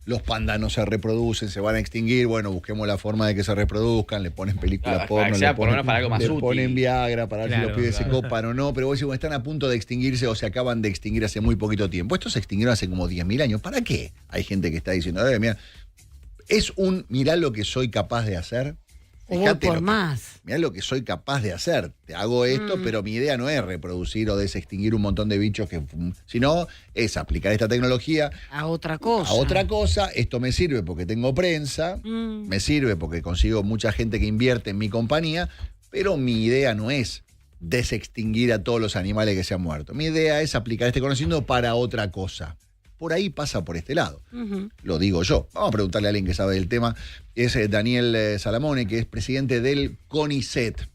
los pandas no se reproducen, se van a extinguir, bueno, busquemos la forma de que se reproduzcan, le ponen películas porno, le por lo menos para algo más le útil. ponen Viagra para ver si los Claro, pibes se claro. copan o no, pero vos decís, bueno, están a punto de extinguirse o se acaban de extinguir hace muy poquito tiempo. Estos se extinguieron hace como 10.000 años. ¿Para qué? Hay gente que está diciendo, mira, mirá lo que soy capaz de hacer. Voy por más. Mirá lo que soy capaz de hacer. Te hago esto, pero mi idea no es reproducir o desextinguir un montón de bichos, sino es aplicar esta tecnología A otra cosa. a otra cosa. Esto me sirve porque tengo prensa, me sirve porque consigo mucha gente que invierte en mi compañía, pero mi idea no es desextinguir a todos los animales que se han muerto. Mi idea es aplicar este conocimiento para otra cosa. Por ahí pasa por este lado. Lo digo yo. Vamos a preguntarle a alguien que sabe del tema. Es Daniel Salamone, que es presidente del CONICET.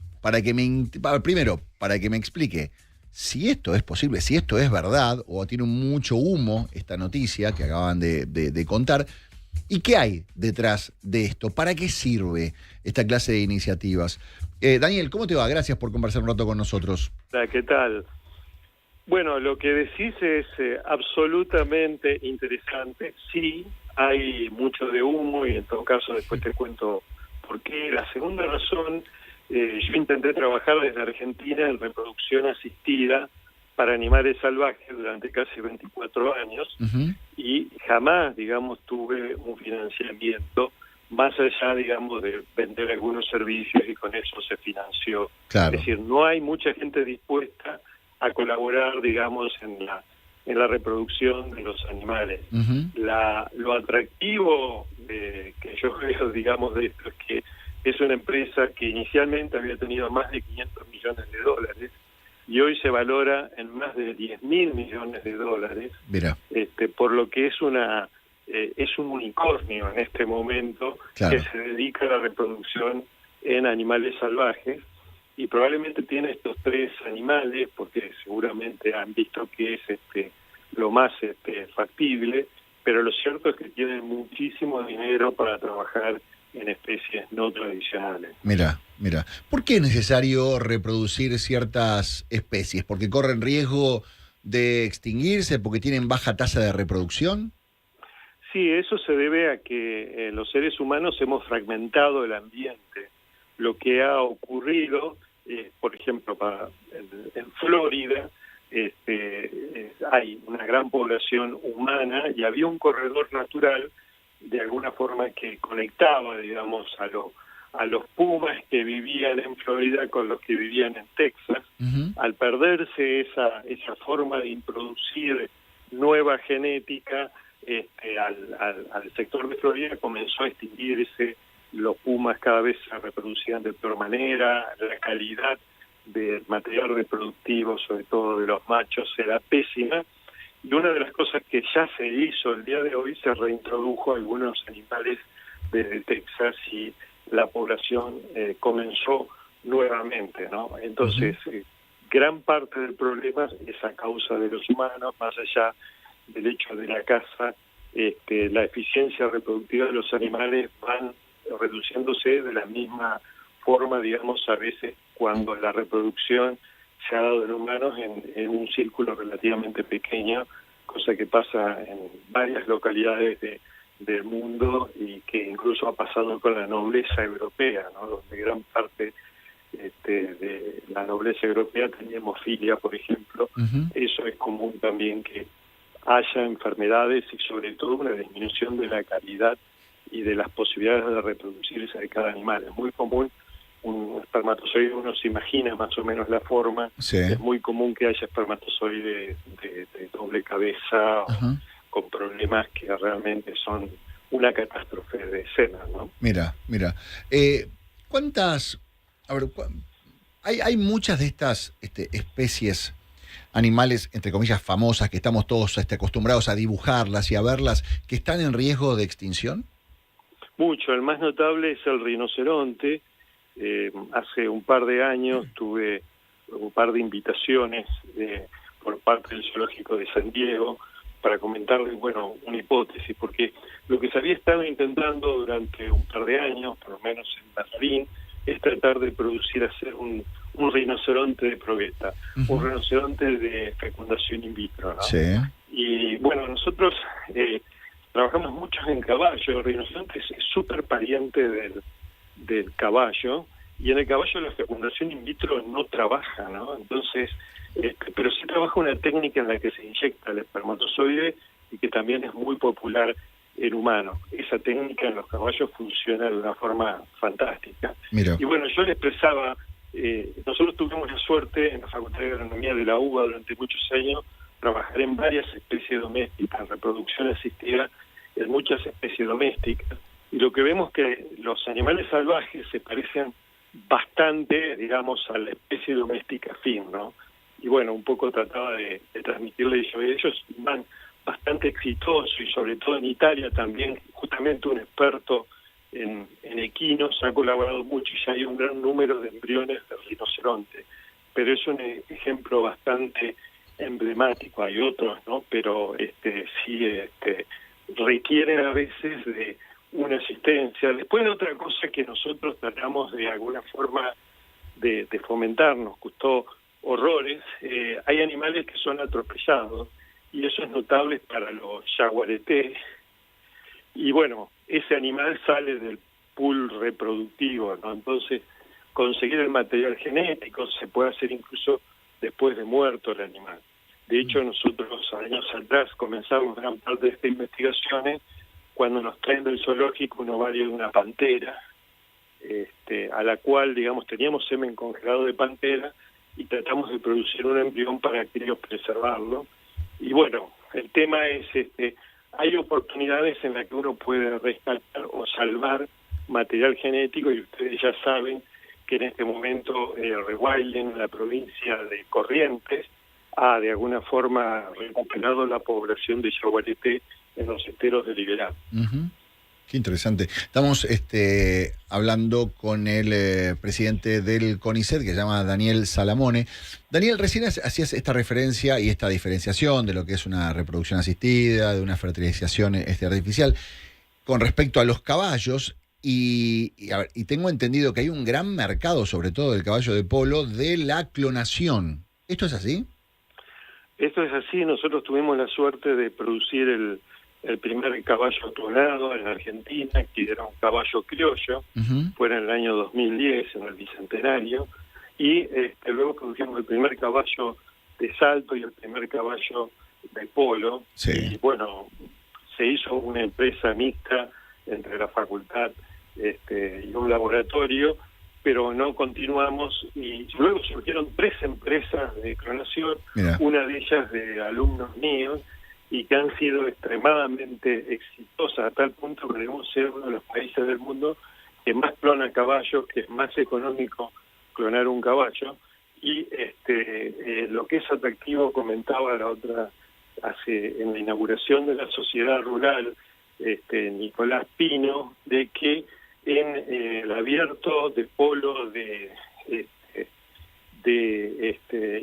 Primero, para que me explique si esto es posible, si esto es verdad, o tiene mucho humo esta noticia que acaban de contar. ¿Y qué hay detrás de esto? ¿Para qué sirve esta clase de iniciativas? Daniel, ¿cómo te va? Gracias por conversar un rato con nosotros. Hola, ¿qué tal? Bueno, lo que decís es absolutamente interesante. Sí, hay mucho de humo y en todo caso después te cuento por qué. La segunda razón, yo intenté trabajar desde Argentina en reproducción asistida para animales salvajes durante casi 24 años y jamás, digamos, tuve un financiamiento más allá, digamos, de vender algunos servicios y con eso se financió. Claro. Es decir, no hay mucha gente dispuesta a colaborar, digamos, en la reproducción de los animales. Lo atractivo que yo veo, digamos, de esto es que es una empresa que inicialmente había tenido más de 500 millones de dólares y hoy se valora en más de 10.000 millones de dólares. Mira. Por lo que es un unicornio en este momento, claro, que se dedica a la reproducción en animales salvajes. Y probablemente tiene estos tres animales, porque seguramente han visto que es lo más factible, pero lo cierto es que tienen muchísimo dinero para trabajar en especies no tradicionales. Mira. ¿Por qué es necesario reproducir ciertas especies? ¿Porque corren riesgo de extinguirse? ¿Porque tienen baja tasa de reproducción? Sí, eso se debe a que los seres humanos hemos fragmentado el ambiente. Lo que ha ocurrido, por ejemplo, en Florida, hay una gran población humana y había un corredor natural de alguna forma que conectaba, digamos, a los pumas que vivían en Florida con los que vivían en Texas. Al perderse esa forma de introducir nueva genética al sector de Florida, comenzó a extinguirse. Los pumas cada vez se reproducían de peor manera, la calidad del material reproductivo, sobre todo de los machos, era pésima. Y una de las cosas que ya se hizo el día de hoy, se reintrodujo algunos animales desde Texas y la población comenzó nuevamente, ¿no? Entonces, gran parte del problema es a causa de los humanos, más allá del hecho de la caza. La eficiencia reproductiva de los animales van reduciéndose de la misma forma, digamos, a veces cuando la reproducción se ha dado en humanos en un círculo relativamente pequeño, cosa que pasa en varias localidades del mundo y que incluso ha pasado con la nobleza europea, ¿no? Donde gran parte de la nobleza europea tenía hemofilia, por ejemplo. Eso es común también, que haya enfermedades y sobre todo una disminución de la calidad y de las posibilidades de reproducirse de cada animal. Es muy común un espermatozoide, uno se imagina más o menos la forma. Sí. Es muy común que haya espermatozoide de doble cabeza, con problemas que realmente son una catástrofe de escena, ¿no? Mira. ¿Cuántas... A ver, hay muchas de estas especies animales, entre comillas, famosas, que estamos todos acostumbrados a dibujarlas y a verlas, que están en riesgo de extinción? Mucho. El más notable es el rinoceronte. Hace un par de años tuve un par de invitaciones por parte del Zoológico de San Diego para comentarles, bueno, una hipótesis, porque lo que se había estado intentando durante un par de años, por lo menos en Berlín, es tratar de hacer un rinoceronte de probeta, un rinoceronte de fecundación in vitro, ¿no? Sí. Y bueno, nosotros trabajamos mucho en caballo. El rinoceronte es súper pariente del caballo, y en el caballo la fecundación in vitro no trabaja, ¿no? Entonces, pero sí trabaja una técnica en la que se inyecta el espermatozoide y que también es muy popular en humanos. Esa técnica en los caballos funciona de una forma fantástica. Mira. Y bueno, yo le expresaba, nosotros tuvimos la suerte en la Facultad de Agronomía de la UBA durante muchos años trabajar en varias especies domésticas, reproducción asistida en muchas especies domésticas, y lo que vemos que los animales salvajes se parecen bastante, digamos, a la especie doméstica fin, ¿no? Y bueno, un poco trataba de transmitirle eso. Ellos van bastante exitosos, y sobre todo en Italia también, justamente un experto en equinos ha colaborado mucho, y ya hay un gran número de embriones de rinoceronte, pero es un ejemplo bastante emblemático. Hay otros, ¿no? Pero sí requieren a veces de una asistencia. Después, otra cosa que nosotros tratamos de alguna forma de fomentar, nos costó horrores, hay animales que son atropellados, y eso es notable para los yaguaretés, y bueno, ese animal sale del pool reproductivo, ¿no? Entonces, conseguir el material genético se puede hacer incluso después de muerto el animal. De hecho, nosotros años atrás comenzamos gran parte de estas investigaciones cuando nos traen del zoológico un ovario de una pantera, a la cual, digamos, teníamos semen congelado de pantera y tratamos de producir un embrión para criopreservarlo. Y bueno, el tema es, hay oportunidades en las que uno puede rescatar o salvar material genético, y ustedes ya saben que en este momento Rewilding, la provincia de Corrientes, ha de alguna forma recuperado la población de yaguareté en los esteros de Liberal. Uh-huh. Qué interesante. Estamos hablando con el presidente del CONICET, que se llama Daniel Salamone. Daniel, recién hacías esta referencia y esta diferenciación de lo que es una reproducción asistida, de una fertilización artificial, con respecto a los caballos, y tengo entendido que hay un gran mercado, sobre todo del caballo de polo, de la clonación. ¿Esto es así? Esto es así. Nosotros tuvimos la suerte de producir el primer caballo clonado en Argentina, que era un caballo criollo, fue en el año 2010, en el Bicentenario, y luego produjimos el primer caballo de salto y el primer caballo de polo. Sí. Y bueno, se hizo una empresa mixta entre la facultad y un laboratorio, pero no continuamos, y luego surgieron 3 empresas de clonación. Mirá. Una de ellas de alumnos míos, y que han sido extremadamente exitosas, a tal punto que debemos ser uno de los países del mundo que más clona caballos, que es más económico clonar un caballo. Y lo que es atractivo, comentaba la otra en la inauguración de la sociedad rural, Nicolás Pino, de que en el abierto de polo de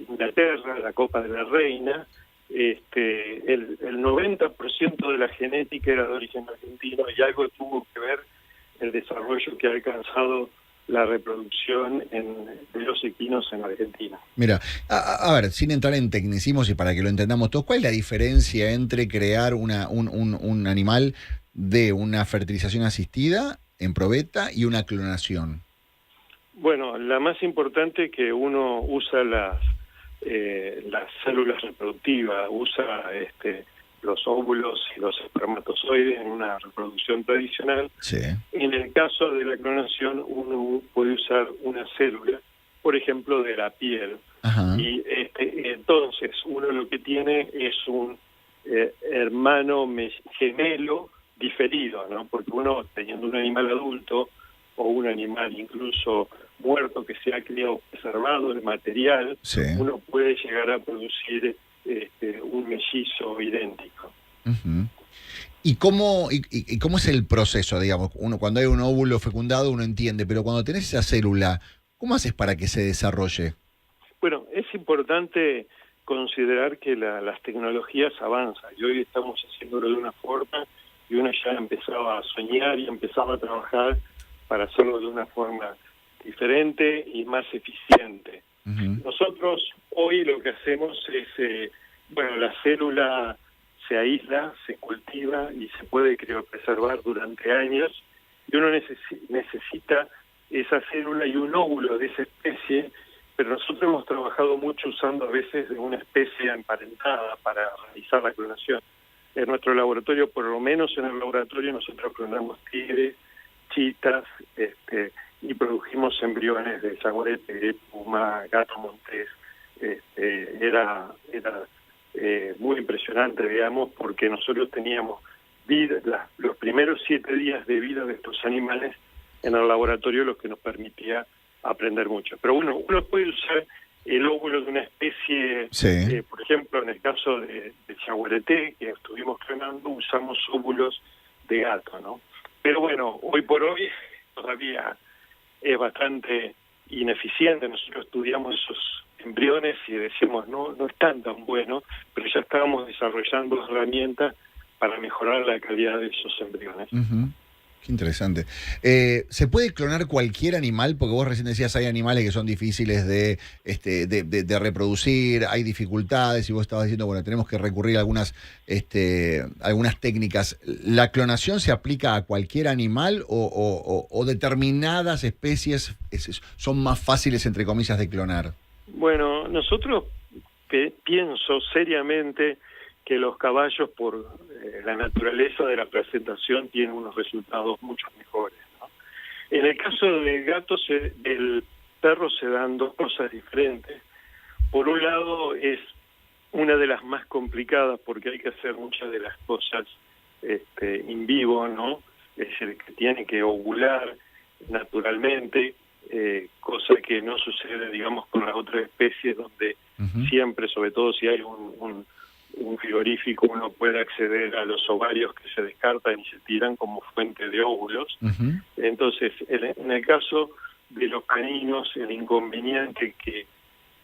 Inglaterra, la Copa de la Reina, el 90% de la genética era de origen argentino, y algo tuvo que ver el desarrollo que ha alcanzado la reproducción de los equinos en Argentina. Mira, a ver, sin entrar en tecnicismos y para que lo entendamos todos, ¿cuál es la diferencia entre crear un animal de una fertilización asistida en probeta y una clonación? Bueno, la más importante es que uno usa las células reproductivas, usa los óvulos y los espermatozoides en una reproducción tradicional. Sí. En el caso de la clonación, uno puede usar una célula, por ejemplo, de la piel. Ajá. Y entonces uno lo que tiene es un hermano gemelo diferido, ¿no? Porque uno, teniendo un animal adulto o un animal incluso muerto que se ha criopreservado el material, sí, uno puede llegar a producir un mellizo idéntico. Uh-huh. ¿Y cómo es el proceso, digamos? Uno, cuando hay un óvulo fecundado, uno entiende, pero cuando tenés esa célula, ¿cómo haces para que se desarrolle? Bueno, es importante considerar que las tecnologías avanzan, y hoy estamos haciéndolo de una forma, y uno ya empezaba a soñar y empezaba a trabajar para hacerlo de una forma diferente y más eficiente. Uh-huh. Nosotros hoy lo que hacemos es, la célula se aísla, se cultiva y se puede criopreservar durante años, y uno necesita esa célula y un óvulo de esa especie, pero nosotros hemos trabajado mucho usando a veces de una especie emparentada para realizar la clonación. En nuestro laboratorio, por lo menos en el laboratorio, nosotros clonamos tigres, chitas, y produjimos embriones de jaguarete, puma, gato montés. Era muy impresionante, digamos, porque nosotros teníamos los primeros 7 días de vida de estos animales en el laboratorio, lo que nos permitía aprender mucho. Pero uno puede usar el óvulo de una especie, sí. Por ejemplo, en el caso de jaguarete, que estuvimos clonando, usamos óvulos de gato, ¿no? Pero bueno, hoy por hoy todavía es bastante ineficiente. Nosotros estudiamos esos embriones y decimos, no están tan buenos, pero ya estábamos desarrollando herramientas para mejorar la calidad de esos embriones. Uh-huh. Qué interesante. ¿Se puede clonar cualquier animal? Porque vos recién decías, hay animales que son difíciles de reproducir, hay dificultades, y vos estabas diciendo, bueno, tenemos que recurrir a algunas técnicas. ¿La clonación se aplica a cualquier animal o determinadas especies son más fáciles, entre comillas, de clonar? Bueno, nosotros pienso seriamente que los caballos, por la naturaleza de la presentación, tienen unos resultados mucho mejores, ¿no? En el caso del gato, del perro, se dan dos cosas diferentes. Por un lado, es una de las más complicadas porque hay que hacer muchas de las cosas in vivo, ¿no? Es decir, que tiene que ovular naturalmente, cosa que no sucede, digamos, con las otras especies, donde siempre, sobre todo si hay un frigorífico, uno puede acceder a los ovarios que se descartan y se tiran como fuente de óvulos. Entonces, en el caso de los caninos, el inconveniente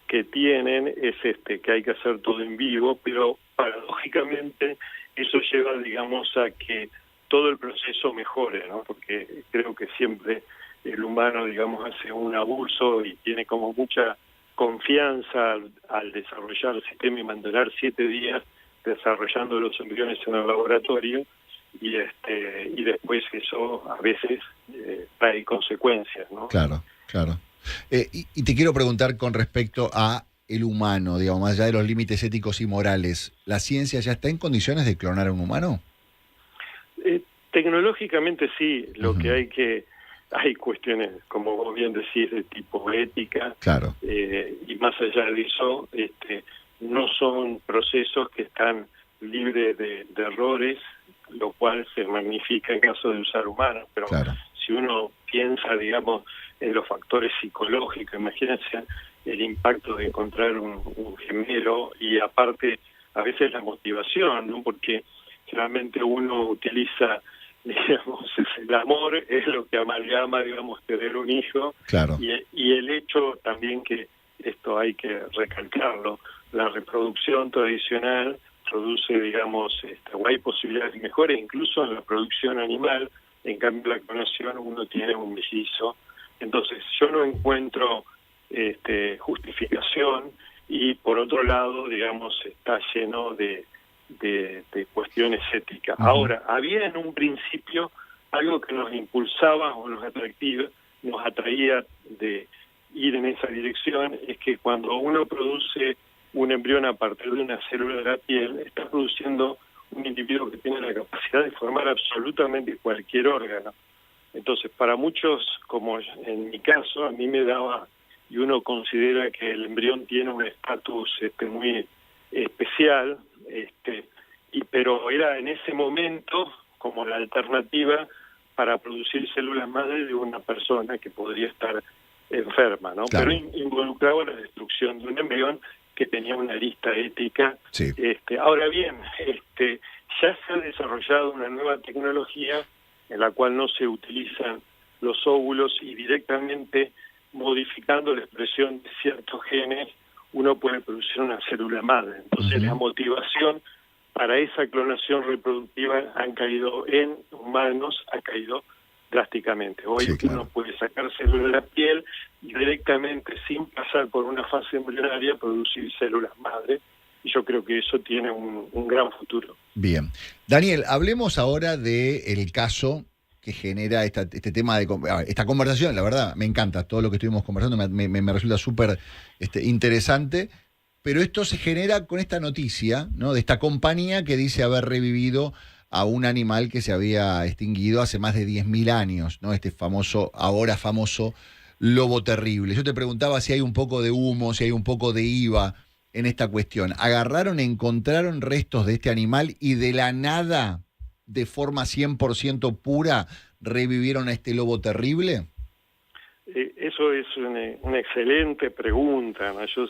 que tienen es que hay que hacer todo en vivo, pero paradójicamente eso lleva, digamos, a que todo el proceso mejore, ¿no? Porque creo que siempre el humano, digamos, hace un abuso y tiene como mucha confianza al desarrollar el sistema y mantener 7 días desarrollando los embriones en el laboratorio, y después eso a veces trae consecuencias, ¿no? Claro. Y te quiero preguntar con respecto a el humano, digamos, más allá de los límites éticos y morales, ¿la ciencia ya está en condiciones de clonar a un humano? Tecnológicamente sí, lo que hay cuestiones, como vos bien decís, de tipo ética, claro. Y más allá de eso, no son procesos que están libres de errores, lo cual se magnifica en caso de usar humanos, pero claro, si uno piensa, digamos, en los factores psicológicos, imagínense el impacto de encontrar un gemelo, y aparte a veces la motivación, ¿no? Porque generalmente uno utiliza, digamos, el amor es lo que amalgama, digamos, tener un hijo, claro, y el hecho también, que esto hay que recalcarlo, la reproducción tradicional produce, digamos, o hay posibilidades mejores incluso en la producción animal. En cambio, la clonación, uno tiene un mellizo. Entonces, yo no encuentro justificación, y por otro lado, digamos, está lleno de cuestiones éticas. Ahora, había en un principio algo que nos impulsaba o nos atraía de ir en esa dirección, es que cuando uno produce un embrión a partir de una célula de la piel, está produciendo un individuo que tiene la capacidad de formar absolutamente cualquier órgano. Entonces, para muchos, como en mi caso, a mí me daba, y uno considera que el embrión tiene un estatus muy especial, pero era en ese momento como la alternativa para producir células madre de una persona que podría estar enferma, ¿no? Claro. Pero involucraba la destrucción de un embrión que tenía una lista ética. Sí. Ahora bien, ya se ha desarrollado una nueva tecnología en la cual no se utilizan los óvulos, y directamente modificando la expresión de ciertos genes uno puede producir una célula madre. Entonces la motivación para esa clonación reproductiva en humanos ha caído drásticamente. Hoy sí, claro, uno puede sacar células de la piel y directamente, sin pasar por una fase embrionaria, producir células madre, y yo creo que eso tiene un gran futuro. Bien. Daniel, hablemos ahora del caso que genera este tema de esta conversación. La verdad, me encanta todo lo que estuvimos conversando, me resulta súper interesante, pero esto se genera con esta noticia, ¿no?, de esta compañía que dice haber revivido a un animal que se había extinguido hace más de 10.000 años, ¿no? Este ahora famoso lobo terrible. Yo te preguntaba si hay un poco de humo, si hay un poco de IVA en esta cuestión. Encontraron restos de este animal y de la nada, de forma 100% pura, revivieron a este lobo terrible. Eso es una excelente pregunta, ¿no? Yo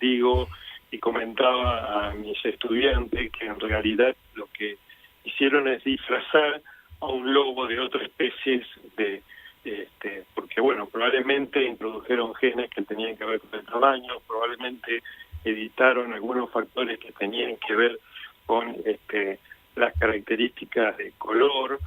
digo y comentaba a mis estudiantes que en realidad lo que hicieron es disfrazar a un lobo de otra especie porque bueno, probablemente introdujeron genes que tenían que ver con el tamaño, probablemente editaron algunos factores que tenían que ver con las características de color,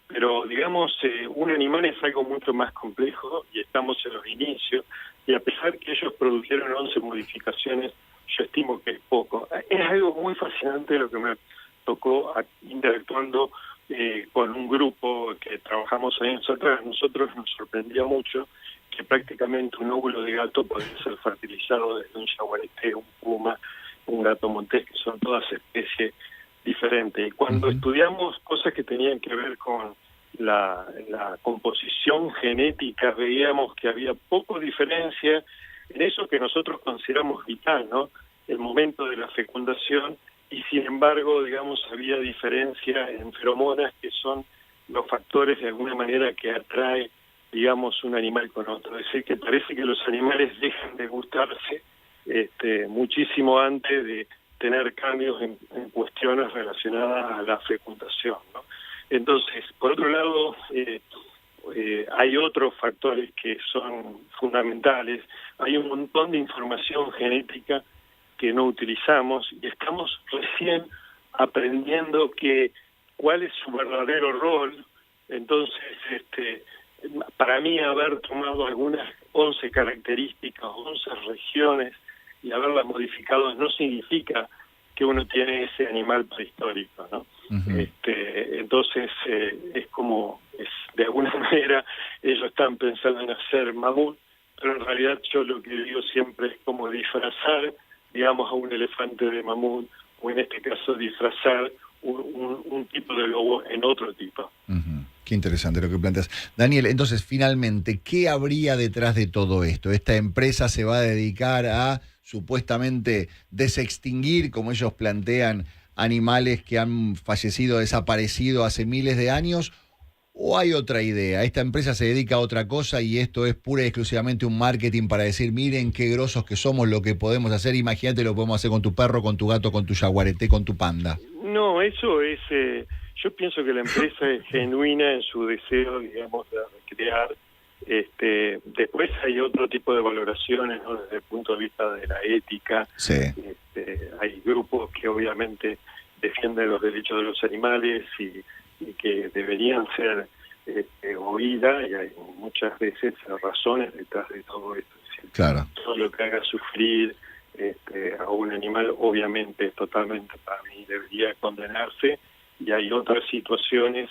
pero digamos, un animal es algo mucho más complejo y estamos en los inicios, y a pesar que ellos produjeron 11 modificaciones, yo estimo que es poco. Es algo muy fascinante lo que me tocó interactuando con un grupo que trabajamos años atrás. Nosotros nos sorprendía mucho que prácticamente un óvulo de gato podía ser fertilizado desde un yaguareté, un puma, un gato montés, que son todas especies diferentes. Y cuando estudiamos cosas que tenían que ver con la composición genética, veíamos que había poco diferencia en eso que nosotros consideramos vital, ¿no?, el momento de la fecundación, y sin embargo, digamos, había diferencia en feromonas, que son los factores de alguna manera que atrae, digamos, un animal con otro. Es decir, que parece que los animales dejan de gustarse muchísimo antes de tener cambios en cuestiones relacionadas a la fecundación, ¿no? Entonces, por otro lado, hay otros factores que son fundamentales. Hay un montón de información genética que no utilizamos y estamos recién aprendiendo cuál es su verdadero rol. Entonces, para mí haber tomado algunas 11 características, 11 regiones y haberlas modificado no significa que uno tiene ese animal prehistórico, ¿no? Entonces, de alguna manera ellos están pensando en hacer mamut, pero en realidad yo lo que digo siempre es como disfrazar, digamos, a un elefante de mamut, o en este caso disfrazar un tipo de lobo en otro tipo. Qué interesante lo que planteas. Daniel, entonces, finalmente, ¿qué habría detrás de todo esto? ¿Esta empresa se va a dedicar a, supuestamente, desextinguir, como ellos plantean, animales que han fallecido, desaparecido hace miles de años? ¿O hay otra idea? ¿Esta empresa se dedica a otra cosa y esto es pura y exclusivamente un marketing para decir, miren qué grosos que somos, lo que podemos hacer? Imagínate lo que podemos hacer con tu perro, con tu gato, con tu yaguareté, con tu panda. No, eso es... yo pienso que la empresa es genuina en su deseo, digamos, de recrear. Después hay otro tipo de valoraciones, ¿no?, desde el punto de vista de la ética. Sí. Hay grupos que obviamente defienden los derechos de los animales y que deberían ser oídas, y hay muchas veces razones detrás de todo esto. Es decir, claro, todo lo que haga sufrir a un animal, obviamente, totalmente, para mí debería condenarse, y hay otras situaciones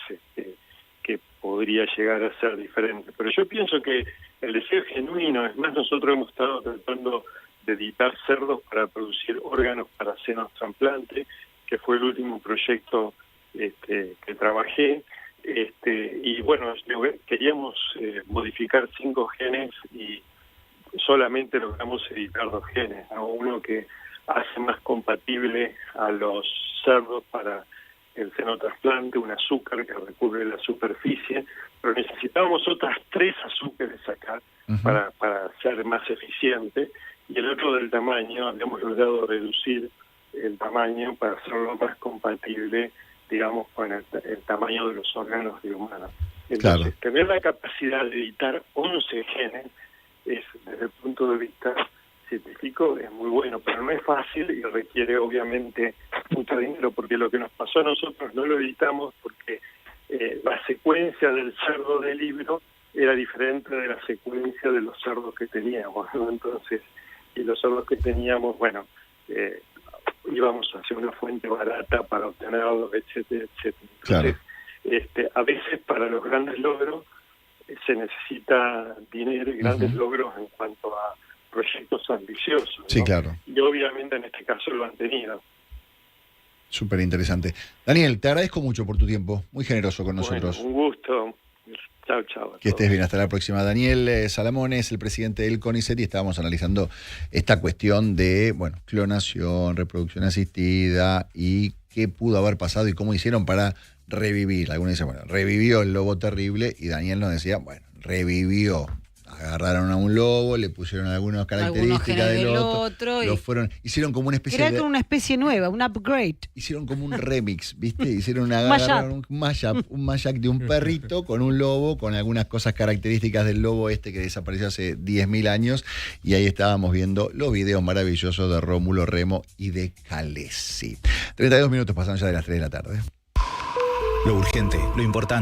que podría llegar a ser diferente. Pero yo pienso que el deseo es genuino. Es más, nosotros hemos estado tratando de editar cerdos para producir órganos para senos trasplantes, que fue el último proyecto que trabajé, y bueno, queríamos modificar 5 genes y solamente logramos editar 2 genes, ¿no? Uno que hace más compatible a los cerdos para el senotrasplante, un azúcar que recubre la superficie, pero necesitábamos otras 3 azúcares acá para ser más eficiente, y el otro del tamaño. Habíamos logrado reducir el tamaño para hacerlo más compatible, digamos, con el tamaño de los órganos de humanos. Entonces, tener la capacidad de editar 11 genes es, desde el punto de vista científico, es muy bueno, pero no es fácil y requiere obviamente mucho dinero, porque lo que nos pasó a nosotros no lo editamos porque la secuencia del cerdo del libro era diferente de la secuencia de los cerdos que teníamos, ¿no? Entonces, y los cerdos que teníamos, bueno, íbamos hacia una fuente barata para obtenerlo, etcétera, etcétera. Claro. Entonces, a veces para los grandes logros se necesita dinero y grandes logros en cuanto a proyectos ambiciosos, ¿no? Sí, claro. Y obviamente en este caso lo han tenido. Súper interesante. Daniel, te agradezco mucho por tu tiempo. Muy generoso con nosotros. Bueno, un gusto. Chao, chao. Que estés bien, hasta la próxima. Daniel Salamone es el presidente del CONICET y estábamos analizando esta cuestión de, bueno, clonación, reproducción asistida y qué pudo haber pasado y cómo hicieron para revivir. Algunos dicen, bueno, revivió el lobo terrible y Daniel nos decía, bueno, revivió. Agarraron a un lobo, le pusieron algunas características del otro, lo fueron, hicieron como una especie era como una especie nueva, un upgrade. Hicieron como un remix, ¿viste? Hicieron un mashup de un perrito con un lobo, con algunas cosas características del lobo que desapareció hace 10.000 años, y ahí estábamos viendo los videos maravillosos de Rómulo Remo y de Khaleesi. 32 minutos pasaron ya de las 3 de la tarde. Lo urgente, lo importante.